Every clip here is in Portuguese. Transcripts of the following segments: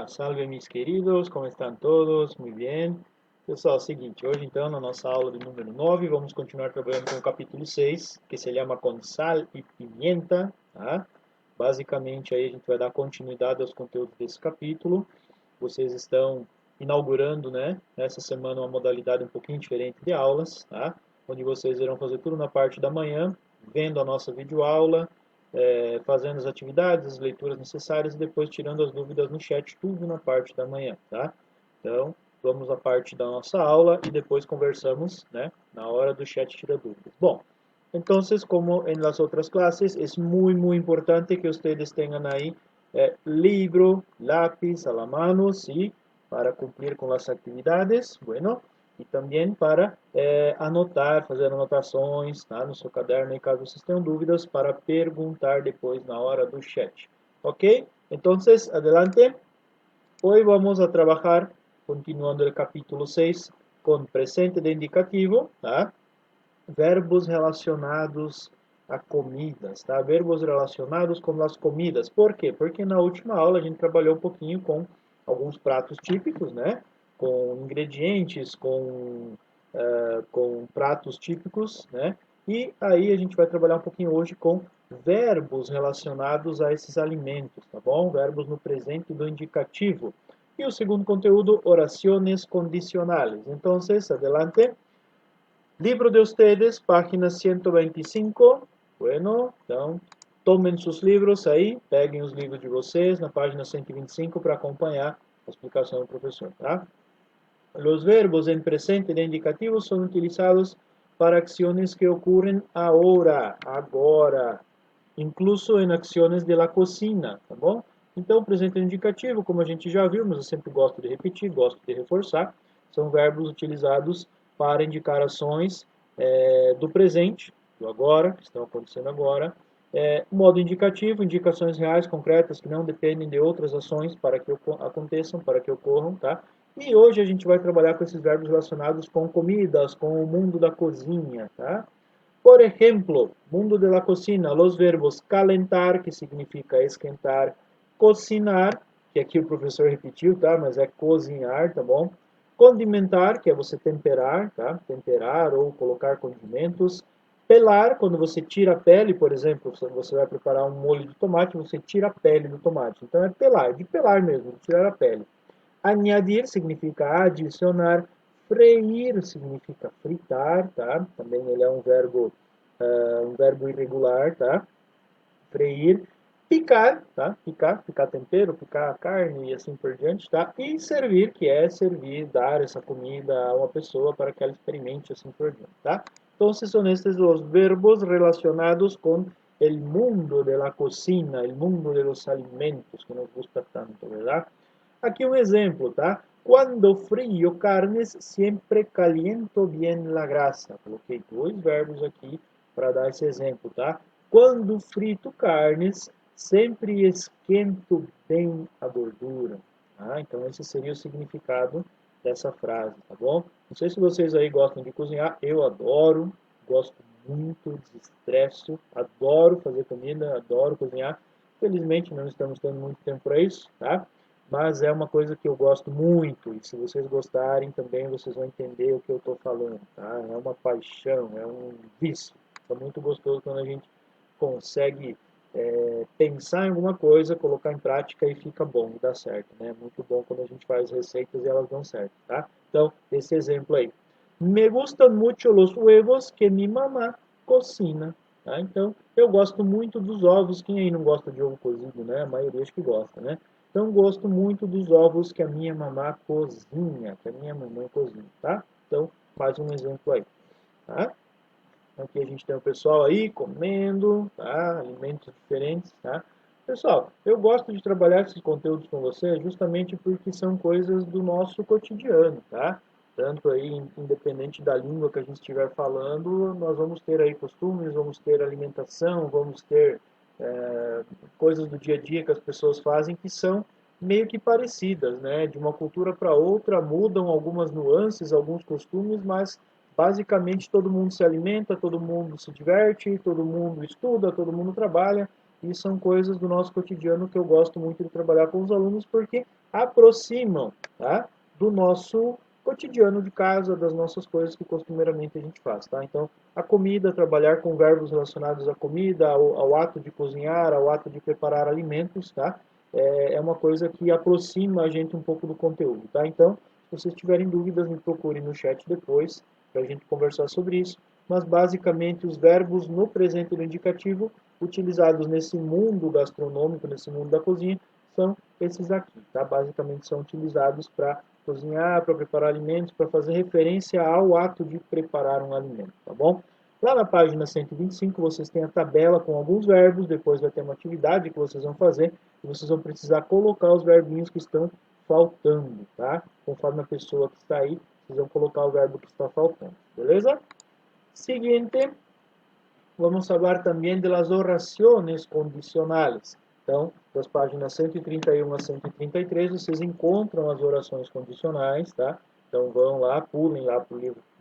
Salve, meus queridos, como estão todos? Muito bem. Pessoal, é o seguinte, hoje então, na nossa aula de número 9, vamos continuar trabalhando com o capítulo 6, que se chama Com Sal e Pimenta, tá? Basicamente, aí a gente vai dar continuidade aos conteúdos desse capítulo. Vocês estão inaugurando, né, nessa semana uma modalidade um pouquinho diferente de aulas, tá? Onde vocês irão fazer tudo na parte da manhã, vendo a nossa videoaula, fazendo as atividades, as leituras necessárias e depois tirando as dúvidas no chat, tudo na parte da manhã, tá? Então, vamos à parte da nossa aula e depois conversamos, né, na hora do chat tira dúvidas. Bom, então, como em las outras classes, é muito importante que vocês tenham aí libro, lápiz a la mano, sí, para cumplir con las actividades, bueno, e também para anotar, fazer anotações, tá, no seu caderno, e caso vocês tenham dúvidas, para perguntar depois na hora do chat. Ok? Então, adelante. Hoy vamos a trabajar, continuando el capítulo 6, con presente de indicativo, tá? Verbos relacionados a comidas, tá? Verbos relacionados com as comidas. Por quê? Porque na última aula a gente trabalhou um pouquinho com alguns pratos típicos, né? Com ingredientes, com pratos típicos, né? E aí a gente vai trabalhar um pouquinho hoje com verbos relacionados a esses alimentos, tá bom? Verbos no presente do indicativo. E o segundo conteúdo, oraciones condicionales. Então, adelante. Libro de ustedes, página 125. Bueno, então, tomem seus livros aí, peguem os livros de vocês na página 125 para acompanhar a explicação do professor, tá? Los verbos en presente de indicativo son utilizados para acciones que ocurren ahora, agora, incluso em acciones de la cocina, tá bom? Então, presente indicativo, como a gente já viu, mas eu sempre gosto de repetir, gosto de reforçar, são verbos utilizados para indicar ações do presente, do agora, que estão acontecendo agora. Modo indicativo, indicações reais, concretas, que não dependem de outras ações para que aconteçam, para que ocorram, tá? E hoje a gente vai trabalhar com esses verbos relacionados com comidas, com o mundo da cozinha, tá? Por ejemplo, mundo de la cocina, los verbos calentar, que significa esquentar, cocinar, que aqui o professor repetiu, tá? Mas é cozinhar, tá bom? Condimentar, que é você temperar, tá? Temperar ou colocar condimentos. Pelar, quando você tira a pele, por exemplo, você vai preparar um molho de tomate, você tira a pele do tomate. Então é pelar, de pelar mesmo, de tirar a pele. Añadir significa adicionar. Freír significa fritar, tá? Também ele é um verbo irregular, tá? Freír. Picar, tá? Picar tempero, picar carne e assim por diante, tá? E servir, que é servir, dar essa comida a uma pessoa para que ela experimente assim por diante, tá? Então, são estes os verbos relacionados com o mundo de la cocina, o mundo de los alimentos, que nos gusta tanto, ¿verdad? Aqui um exemplo, tá? Quando frio carnes, sempre caliento bien la grasa. Coloquei dois verbos aqui para dar esse exemplo, tá? Quando frito carnes, sempre esquento bem a gordura. Tá? Então, esse seria o significado dessa frase, tá bom? Não sei se vocês aí gostam de cozinhar, eu adoro, gosto muito, desestresso, adoro fazer comida, adoro cozinhar. Felizmente, não estamos tendo muito tempo para isso, tá? Mas é uma coisa que eu gosto muito, e se vocês gostarem também, vocês vão entender o que eu estou falando, tá? É uma paixão, é um vício. É muito gostoso quando a gente consegue pensar em alguma coisa, colocar em prática e fica bom, e dá certo, né? Muito bom quando a gente faz receitas e elas dão certo, tá? Então, esse exemplo aí. Me gustan mucho los huevos que mi mamá cocina, tá? Então, eu gosto muito dos ovos. Quem aí não gosta de ovo cozido, né? A maioria acho que gosta, né? Então, gosto muito dos ovos que a minha mamã cozinha, que a minha mamãe cozinha, tá? Então, mais um exemplo aí, tá? Aqui a gente tem o pessoal aí comendo, tá? Alimentos diferentes, tá? Pessoal, eu gosto de trabalhar esses conteúdos com vocês justamente porque são coisas do nosso cotidiano, tá? Tanto aí, independente da língua que a gente estiver falando, nós vamos ter aí costumes, vamos ter alimentação, vamos ter coisas do dia a dia que as pessoas fazem que são meio que parecidas, né? De uma cultura para outra mudam algumas nuances, alguns costumes, mas basicamente todo mundo se alimenta, todo mundo se diverte, todo mundo estuda, todo mundo trabalha, e são coisas do nosso cotidiano que eu gosto muito de trabalhar com os alunos porque aproximam, tá, do nosso cotidiano de casa, das nossas coisas que costumeiramente a gente faz, tá? Então, a comida, trabalhar com verbos relacionados à comida, ao ato de cozinhar, ao ato de preparar alimentos, tá? É uma coisa que aproxima a gente um pouco do conteúdo, tá? Então, se vocês tiverem dúvidas, me procurem no chat depois para a gente conversar sobre isso. Mas, basicamente, os verbos no presente e no indicativo, utilizados nesse mundo gastronômico, nesse mundo da cozinha, são esses aqui, tá? Basicamente, são utilizados para cozinhar, para preparar alimentos, para fazer referência ao ato de preparar um alimento, tá bom? Lá na página 125, vocês têm a tabela com alguns verbos, depois vai ter uma atividade que vocês vão fazer, e vocês vão precisar colocar os verbinhos que estão faltando, tá? Conforme a pessoa que está aí, vocês vão colocar o verbo que está faltando, beleza? Seguinte, vamos falar também das orações condicionais. Então, das páginas 131 a 133, vocês encontram as orações condicionais, tá? Então, vão lá, pulem lá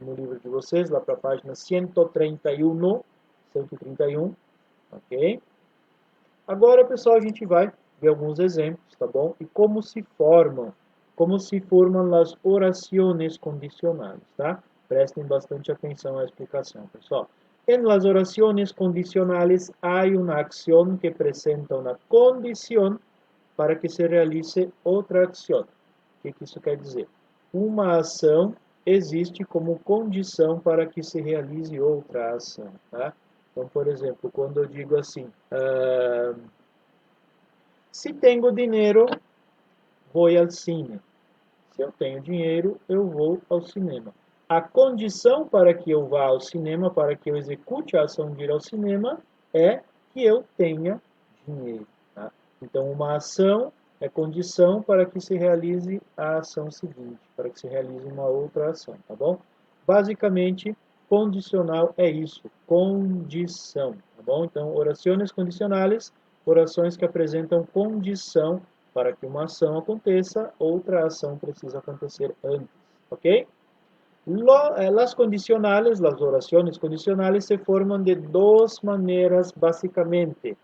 no livro de vocês, lá para a página 131, 131, ok? Agora, pessoal, a gente vai ver alguns exemplos, tá bom? E como se formam as orações condicionais, tá? Prestem bastante atenção à explicação, pessoal. En las oraciones condicionales hay una acción que presenta una condición para que se realice outra acción. O que isso quer dizer? Uma ação existe como condição para que se realize outra ação, tá? Então, por exemplo, quando eu digo assim, se tenho dinheiro, vou ao cine. Se eu tenho dinheiro, eu vou ao cinema. A condição para que eu vá ao cinema, para que eu execute a ação de ir ao cinema, é que eu tenha dinheiro. Tá? Então, uma ação é condição para que se realize a ação seguinte, para que se realize uma outra ação, tá bom? Basicamente, condicional é isso, condição, tá bom? Então, orações condicionais, orações que apresentam condição para que uma ação aconteça, outra ação precisa acontecer antes, ¿ok? Las condicionales, las oraciones condicionales se forman de dos maneras básicamente.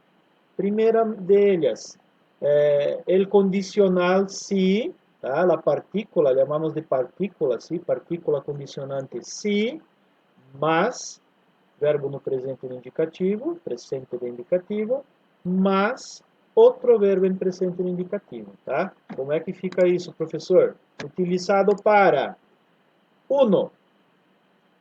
Primera de ellas, el condicional si, ¿tá? La partícula, llamamos de partícula, ¿sí? Partícula condicionante si, mas, verbo no presente no indicativo, presente do indicativo, mas outro verbo em presente no indicativo, tá? Como é que fica isso, professor? Utilizado para uno.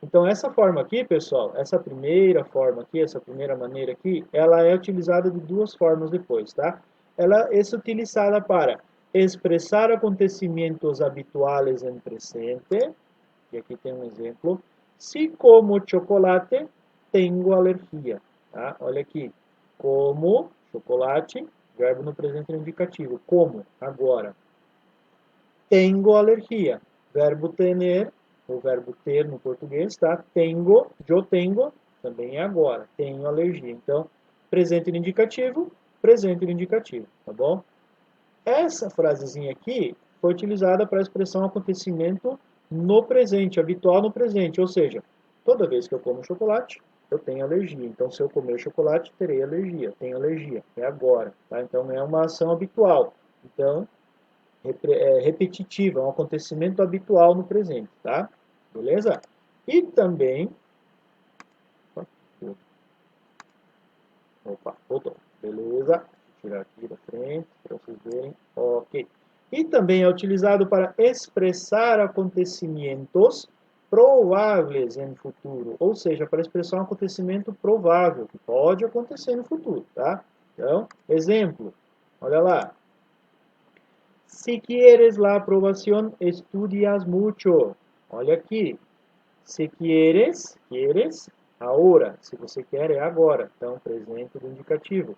Então, essa forma aqui, pessoal, essa primeira forma aqui, essa primeira maneira aqui, ela é utilizada de duas formas depois, tá? Ela é utilizada para expressar acontecimentos habituais em presente, e aqui tem um exemplo. Se como chocolate, tenho alergia. Tá? Olha aqui. Como chocolate, verbo no presente no indicativo. Como, agora. Tenho alergia. Verbo tener, o verbo ter no português, tá? Tenho, eu tenho, também é agora. Tenho alergia. Então, presente no indicativo, presente no indicativo, tá bom? Essa frasezinha aqui foi utilizada para a expressão acontecimento no presente, habitual no presente, ou seja, toda vez que eu como chocolate, eu tenho alergia. Então, se eu comer chocolate, terei alergia. Tenho alergia. É agora. Tá? Então, é uma ação habitual. Então, é repetitiva, é um acontecimento habitual no presente. Tá? Beleza? E também... Opa, voltou. Beleza. Vou tirar aqui da frente para vocês verem. Ok. E também é utilizado para expressar acontecimentos prováveis em futuro, ou seja, para expressar um acontecimento provável, que pode acontecer no futuro, tá? Então, exemplo, olha lá. Si quieres la aprobación, estudias mucho. Olha aqui. Se quieres, agora. Se você quer, é agora. Então, presente do indicativo.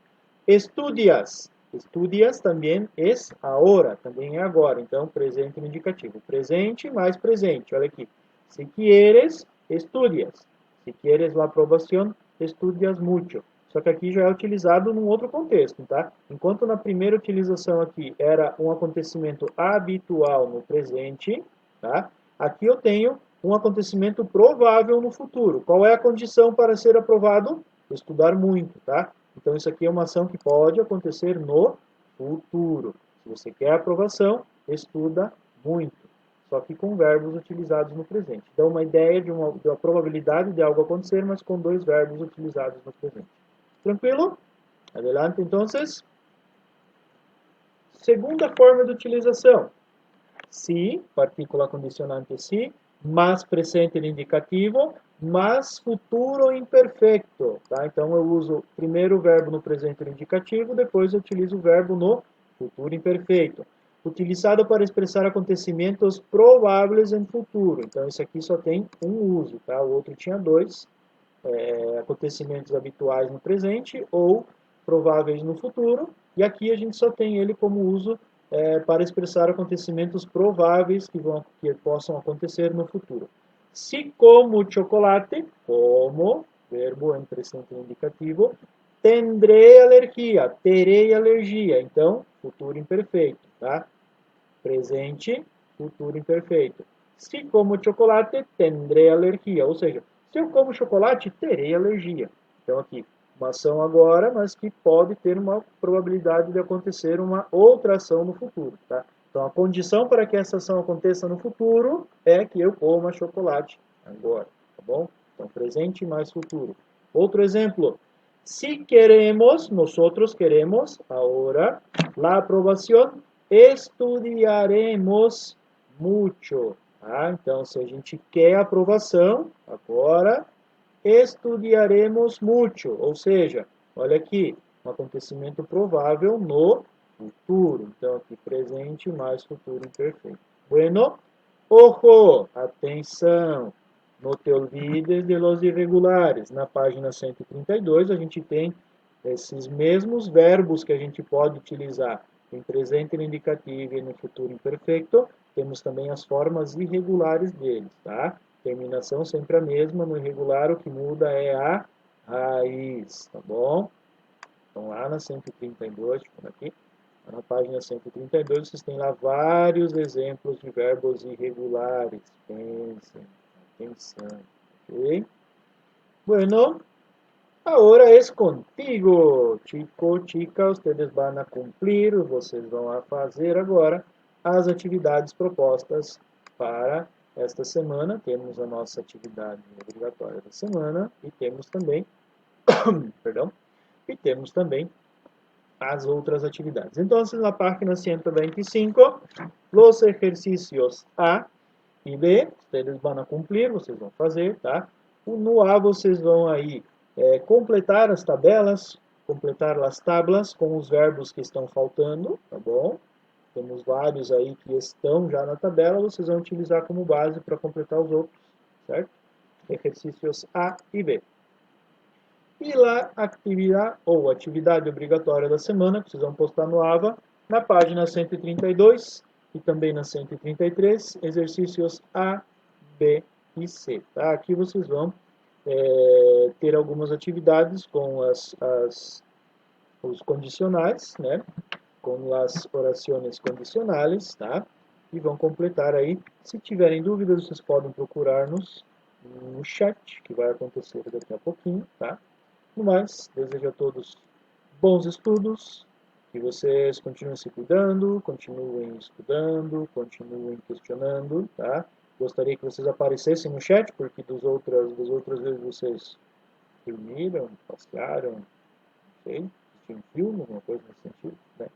Estudias. Estudias também é agora, também é agora. Então, presente no indicativo. Presente mais presente. Olha aqui. Se quieres, estudias. Se quieres la aprobación, estudias mucho. Só que aqui já é utilizado num outro contexto, tá? Enquanto na primeira utilização aqui era um acontecimento habitual no presente, tá? Aqui eu tenho um acontecimento provável no futuro. Qual é a condição para ser aprovado? Estudar muito, tá? Então, isso aqui é uma ação que pode acontecer no futuro. Se você quer aprovação, estuda muito, só que com verbos utilizados no presente. Dá uma ideia de uma probabilidade de algo acontecer, mas com dois verbos utilizados no presente. Tranquilo? Adelante, então. Segunda forma de utilização. Se, partícula condicionante se, mas presente no indicativo, mas futuro imperfeito. Tá? Então eu uso primeiro o verbo no presente no indicativo, depois eu utilizo o verbo no futuro imperfeito. Utilizado para expressar acontecimentos prováveis em futuro. Então esse aqui só tem um uso, tá? O outro tinha dois. Acontecimentos habituais no presente ou prováveis no futuro, e aqui a gente só tem ele como uso para expressar acontecimentos prováveis que possam acontecer no futuro. Se como chocolate, como, verbo em presente indicativo, tendrei alergia, terei alergia, então, futuro imperfeito, tá? Presente, futuro imperfeito. Se como chocolate, tendrei alergia. Ou seja, se eu como chocolate, terei alergia. Então aqui, uma ação agora, mas que pode ter uma probabilidade de acontecer uma outra ação no futuro. Tá? Então a condição para que essa ação aconteça no futuro é que eu coma chocolate agora. Tá bom? Então presente mais futuro. Outro exemplo. Si queremos, nosotros queremos, ahora, la aprobación, estudiaremos mucho. Tá? Então, se a gente quer aprovação, agora, estudiaremos mucho. Ou seja, olha aqui, um acontecimento provável no futuro. Então, aqui, presente mais futuro imperfeito. Bueno, ojo, atenção. No te olvides de los irregulares. Na página 132, a gente tem esses mesmos verbos que a gente pode utilizar em presente no indicativo e no futuro imperfeito. Temos também as formas irregulares deles, tá? Terminação sempre a mesma, no irregular o que muda é a raiz, tá bom? Então lá na 132, aqui, na página 132, vocês têm lá vários exemplos de verbos irregulares. Pensem. Atenção, ok? Bueno, ahora es contigo, chico, chica, ustedes van a cumplir, vocês vão a fazer agora as atividades propostas para esta semana. Temos a nossa atividade obrigatória da semana e temos também, perdão, e temos também as outras atividades. Então, na página 125, los ejercicios A e B, eles vão cumprir, vocês vão fazer, tá? No A, vocês vão aí completar as tabelas, completar as tablas com os verbos que estão faltando, tá bom? Temos vários aí que estão já na tabela, vocês vão utilizar como base para completar os outros, certo? Exercícios A e B. E lá, atividade obrigatória da semana, que vocês vão postar no AVA, na página 132 e também na 133, exercícios A, B e C. Tá? Aqui vocês vão ter algumas atividades com os condicionais, né? Com as orações condicionais, tá? E vão completar aí. Se tiverem dúvidas, vocês podem procurar-nos no chat, que vai acontecer daqui a pouquinho, tá? No mais, desejo a todos bons estudos, que vocês continuem se cuidando, continuem estudando, continuem questionando, tá? Gostaria que vocês aparecessem no chat, porque das outras vezes vocês dormiram, passearam, não sei, assistiram filme, alguma coisa nesse sentido, né?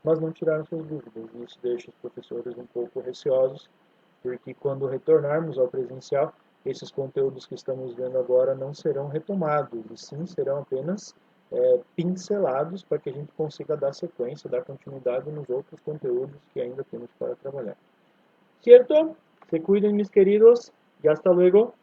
Mas não tiraram suas dúvidas. Isso deixa os professores um pouco receosos, porque quando retornarmos ao presencial, esses conteúdos que estamos vendo agora não serão retomados, e sim serão apenas pincelados para que a gente consiga dar sequência, dar continuidade nos outros conteúdos que ainda temos para trabalhar. ¿Cierto? Se cuiden, mis queridos, y hasta luego.